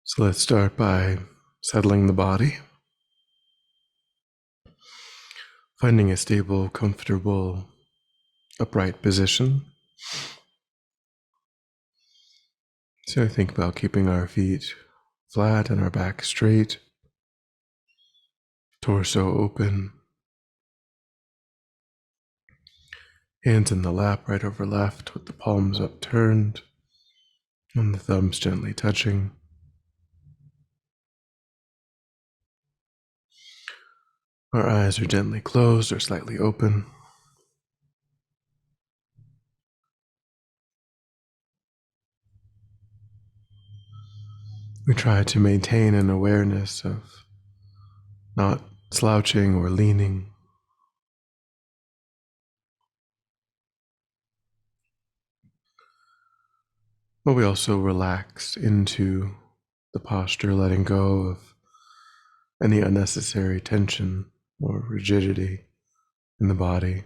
So let's start by settling the body, finding a stable, comfortable, upright position. So think about keeping our feet flat and our back straight, torso open, hands in the lap right over left with the palms upturned and the thumbs gently touching. Our eyes are gently closed or slightly open. We try to maintain an awareness of not slouching or leaning. But we also relax into the posture, letting go of any unnecessary tension or rigidity in the body.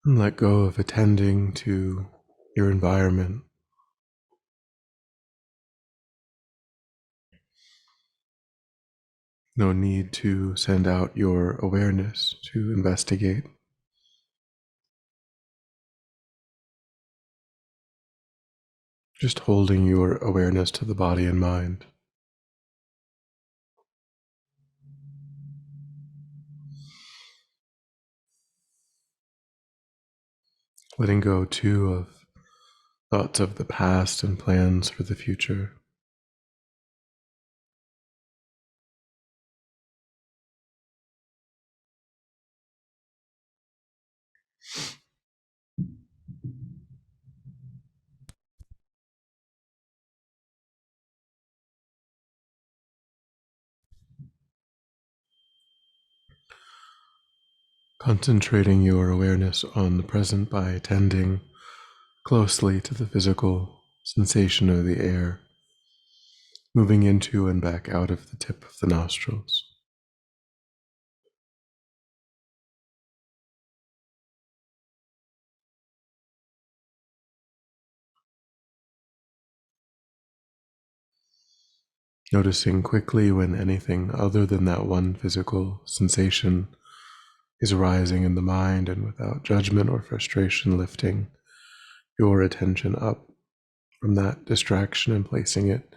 And let go of attending to your environment. No need to send out your awareness to investigate. Just holding your awareness to the body and mind. Letting go too of thoughts of the past and plans for the future. Concentrating your awareness on the present by attending closely to the physical sensation of the air moving into and back out of the tip of the nostrils. Noticing quickly when anything other than that one physical sensation is arising in the mind, and without judgment or frustration, lifting your attention up from that distraction and placing it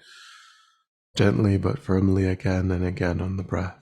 gently but firmly again and again on the breath.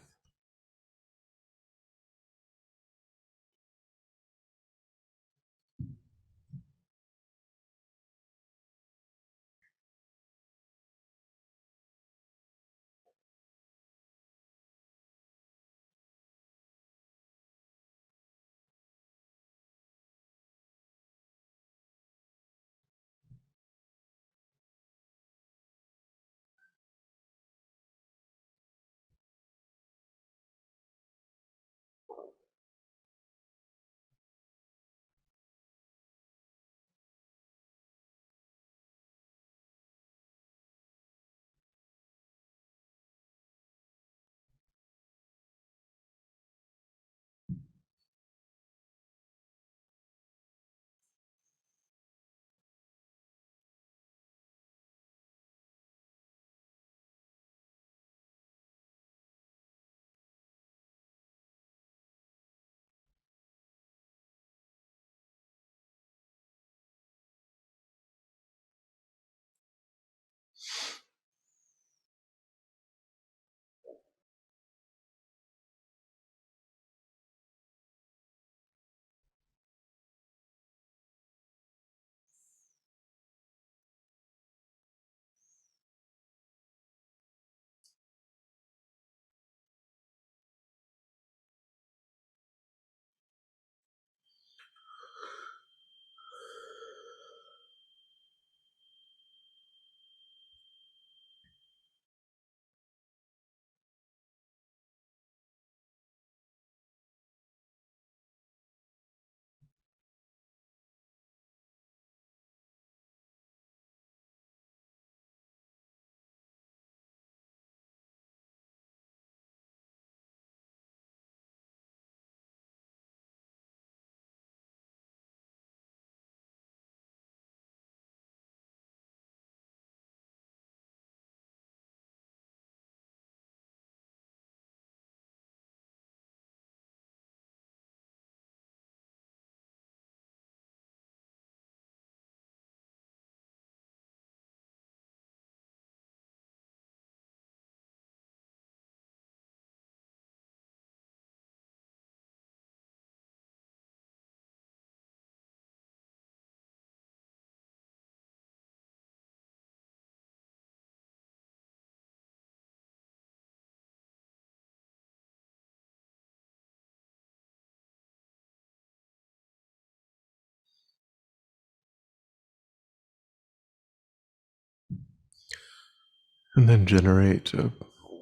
and then generate a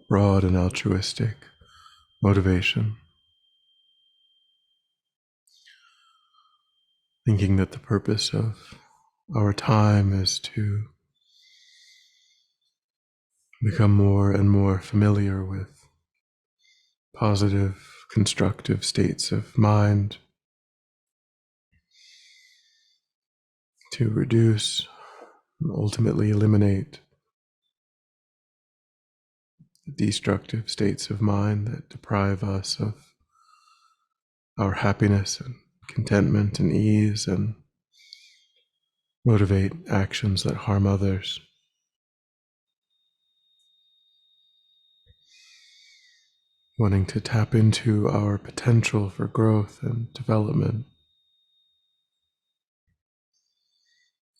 broad and altruistic motivation, thinking that the purpose of our time is to become more and more familiar with positive, constructive states of mind, to reduce and ultimately eliminate the destructive states of mind that deprive us of our happiness and contentment and ease and motivate actions that harm others. Wanting to tap into our potential for growth and development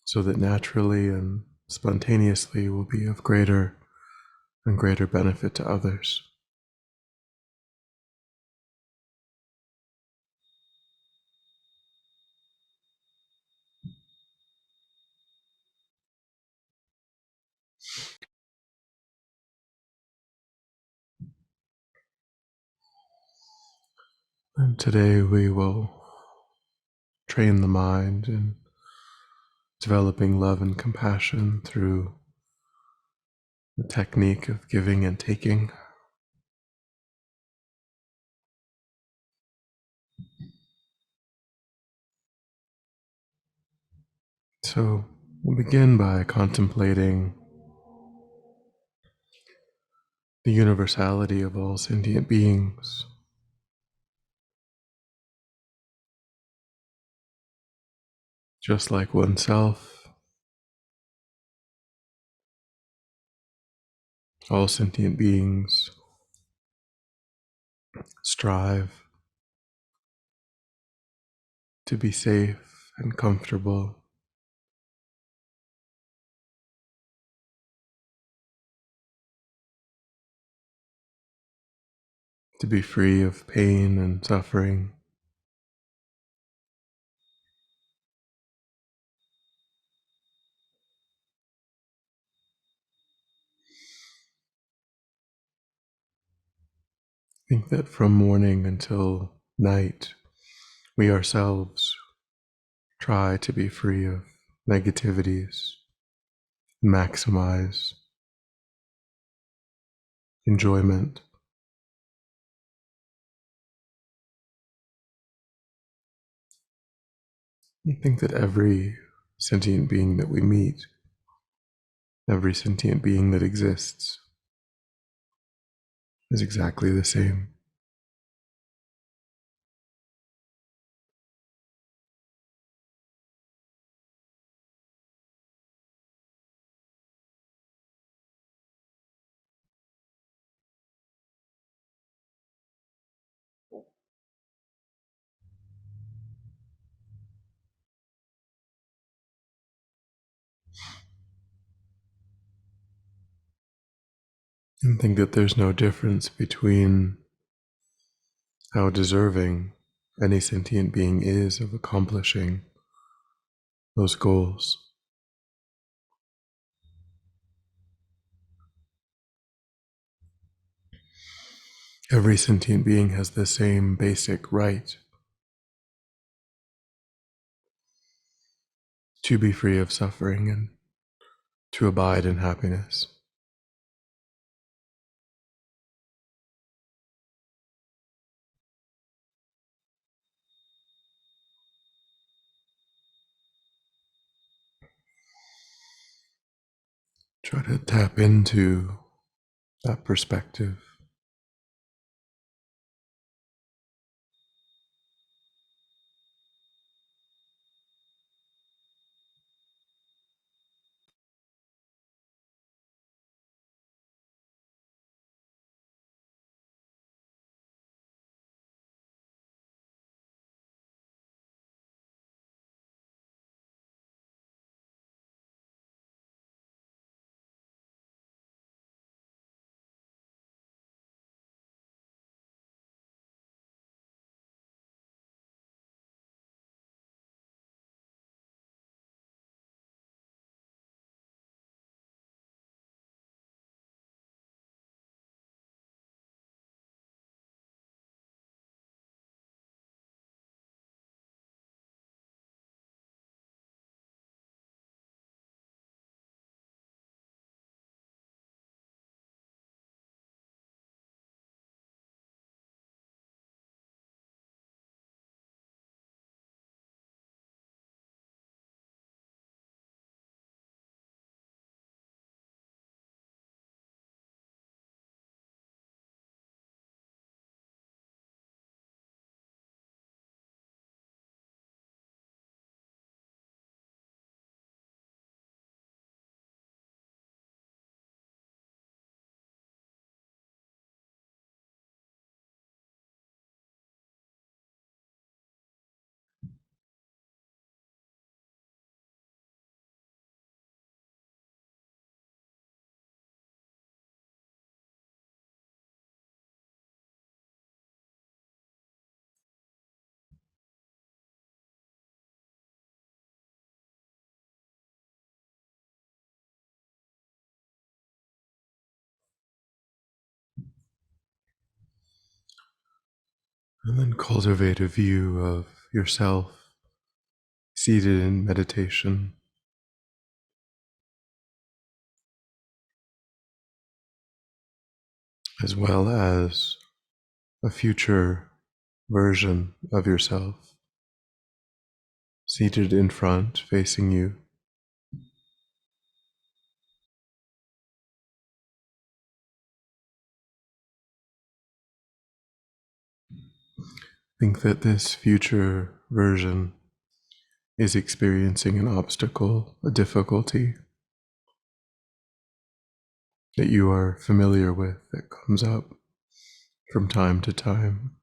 so that naturally and spontaneously will be of greater and greater benefit to others. And today we will train the mind in developing love and compassion through the technique of giving and taking. So we'll begin by contemplating the universality of all sentient beings. Just like oneself, all sentient beings strive to be safe and comfortable, to be free of pain and suffering. Think that from morning until night, we ourselves try to be free of negativities, maximize enjoyment. I think that every sentient being that we meet, every sentient being that exists, is exactly the same. And think that there's no difference between how deserving any sentient being is of accomplishing those goals. Every sentient being has the same basic right to be free of suffering and to abide in happiness. Try to tap into that perspective. And then cultivate a view of yourself seated in meditation, as well as a future version of yourself seated in front, facing you. Think that this future version is experiencing an obstacle, a difficulty that you are familiar with that comes up from time to time.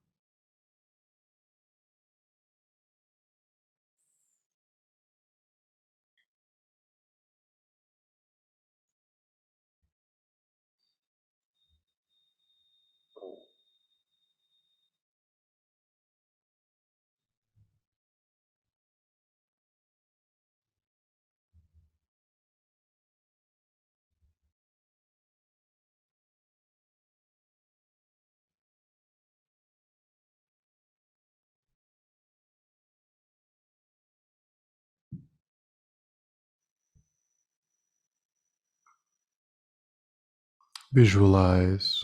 Visualize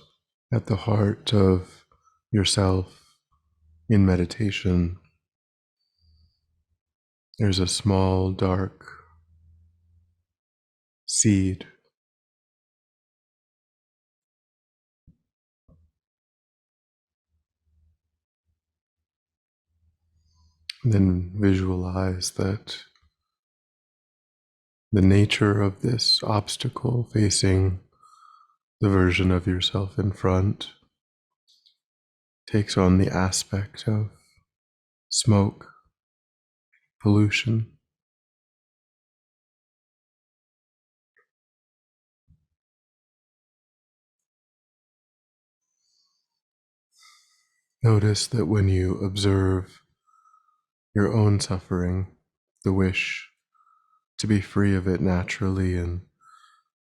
at the heart of yourself in meditation, there's a small dark seed. And then visualize that the nature of this obstacle facing the version of yourself in front takes on the aspect of smoke, pollution. Notice that when you observe your own suffering, the wish to be free of it naturally and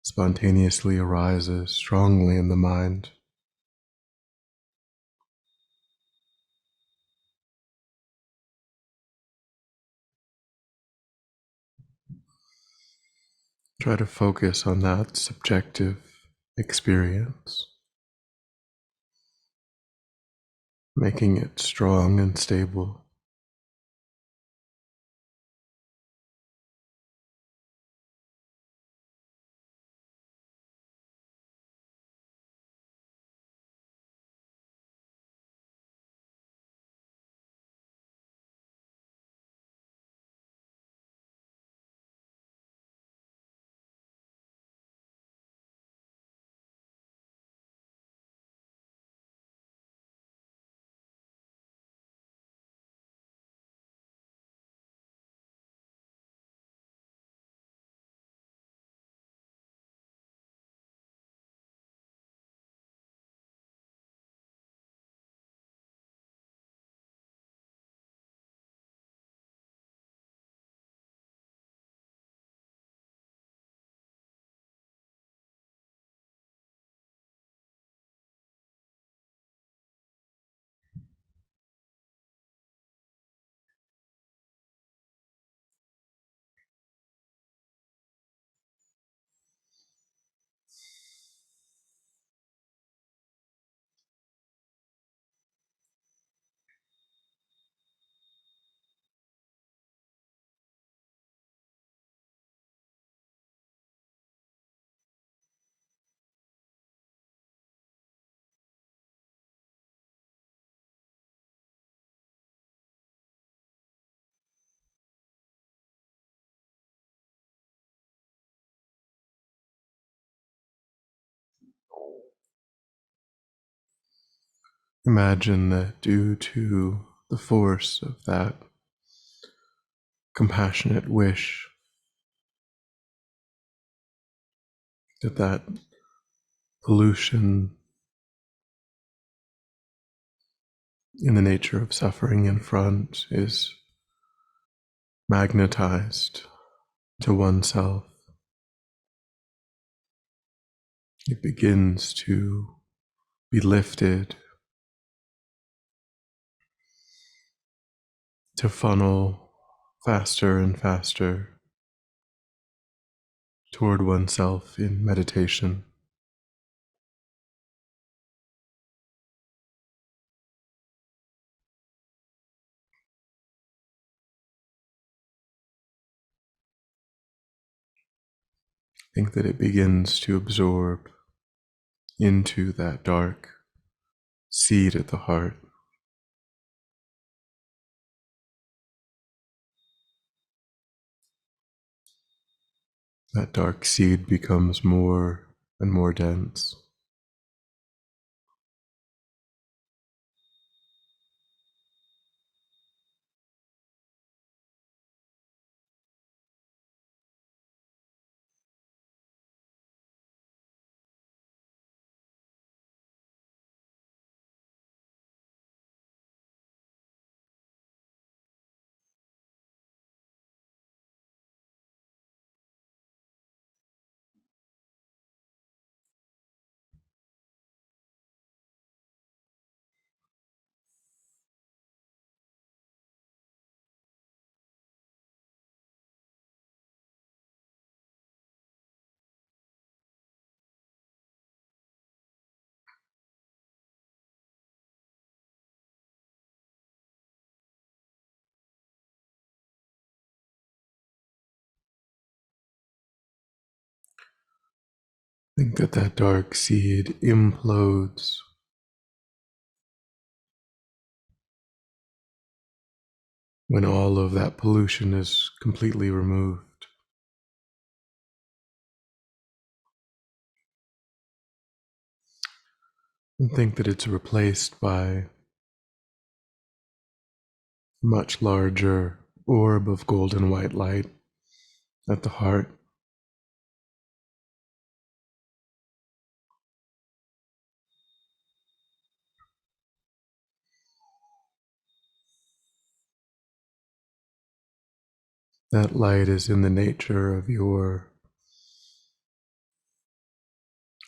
spontaneously arises strongly in the mind. Try to focus on that subjective experience, making it strong and stable. Imagine that due to the force of that compassionate wish, that pollution in the nature of suffering in front is magnetized to oneself. It begins to be lifted to funnel faster and faster toward oneself in meditation. Think that it begins to absorb into that dark seed at the heart. That dark seed becomes more and more dense. Think that that dark seed implodes when all of that pollution is completely removed. And think that it's replaced by a much larger orb of golden white light at the heart. That light is in the nature of your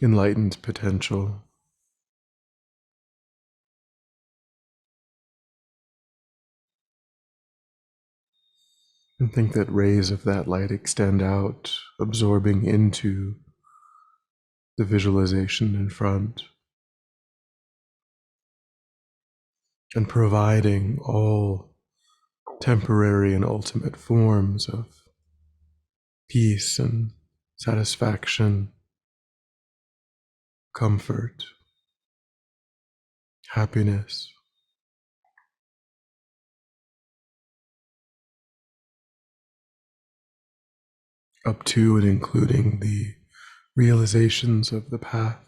enlightened potential. And think that rays of that light extend out, absorbing into the visualization in front, and providing all temporary and ultimate forms of peace and satisfaction, comfort, happiness, up to and including the realizations of the path.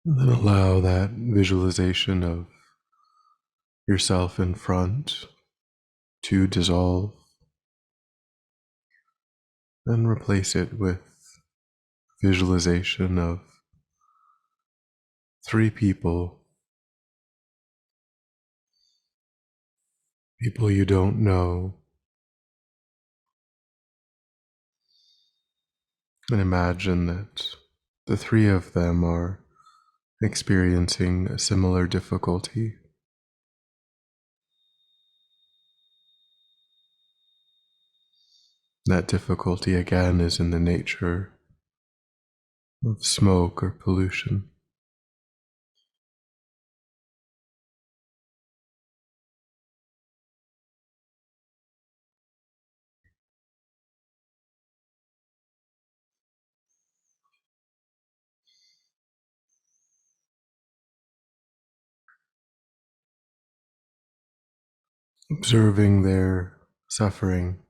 And then allow that visualization of yourself in front to dissolve. Then replace it with visualization of three people, people you don't know, and imagine that the three of them are experiencing a similar difficulty. That difficulty again is in the nature of smoke or pollution. Observing their suffering,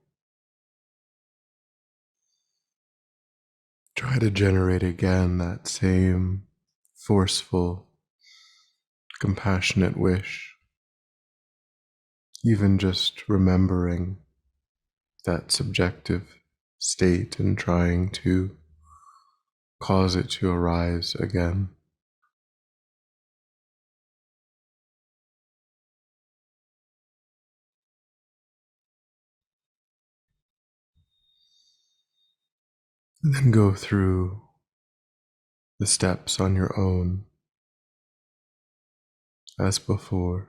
try to generate again that same forceful, compassionate wish, even just remembering that subjective state and trying to cause it to arise again. And then go through the steps on your own as before.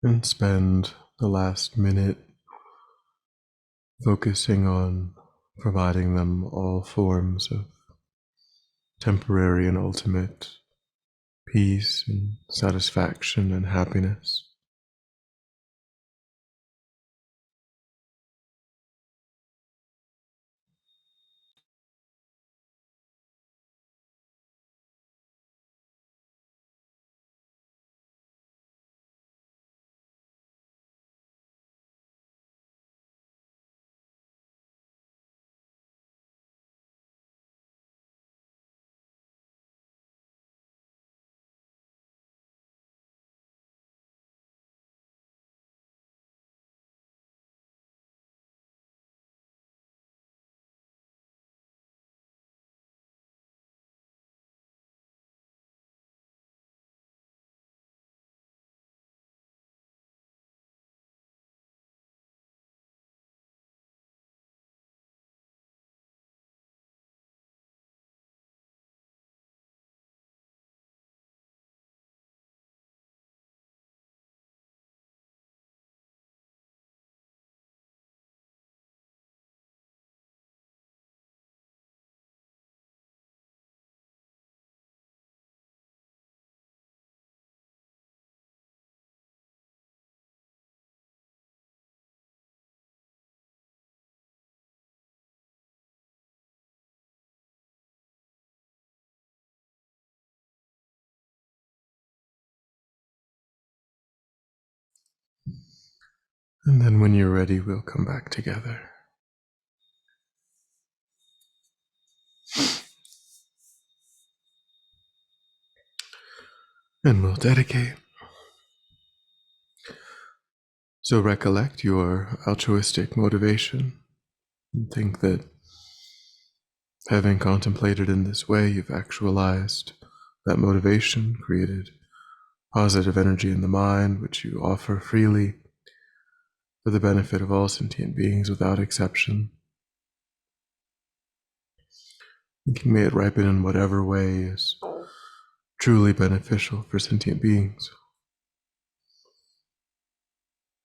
And spend the last minute focusing on providing them all forms of temporary and ultimate peace and satisfaction and happiness. And then when you're ready, we'll come back together. And we'll dedicate. So recollect your altruistic motivation and think that having contemplated in this way, you've actualized that motivation, created positive energy in the mind, which you offer freely for the benefit of all sentient beings without exception. Thinking may it ripen in whatever way is truly beneficial for sentient beings.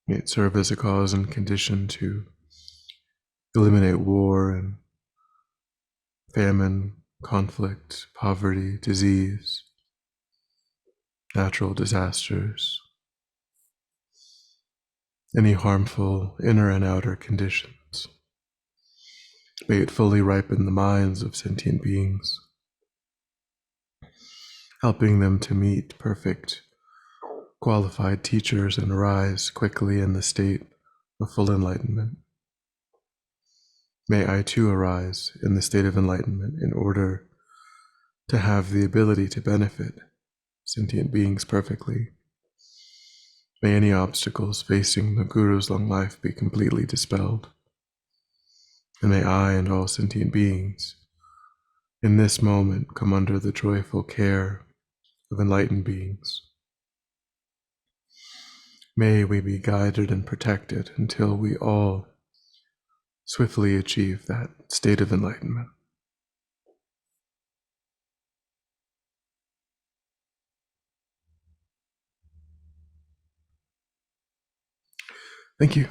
May it serve as a cause and condition to eliminate war and famine, conflict, poverty, disease, natural disasters, any harmful inner and outer conditions. May it fully ripen the minds of sentient beings, helping them to meet perfect, qualified teachers and rise quickly in the state of full enlightenment. May I too arise in the state of enlightenment in order to have the ability to benefit sentient beings perfectly. May any obstacles facing the Guru's long life be completely dispelled. And may I and all sentient beings in this moment come under the joyful care of enlightened beings. May we be guided and protected until we all swiftly achieve that state of enlightenment. Thank you.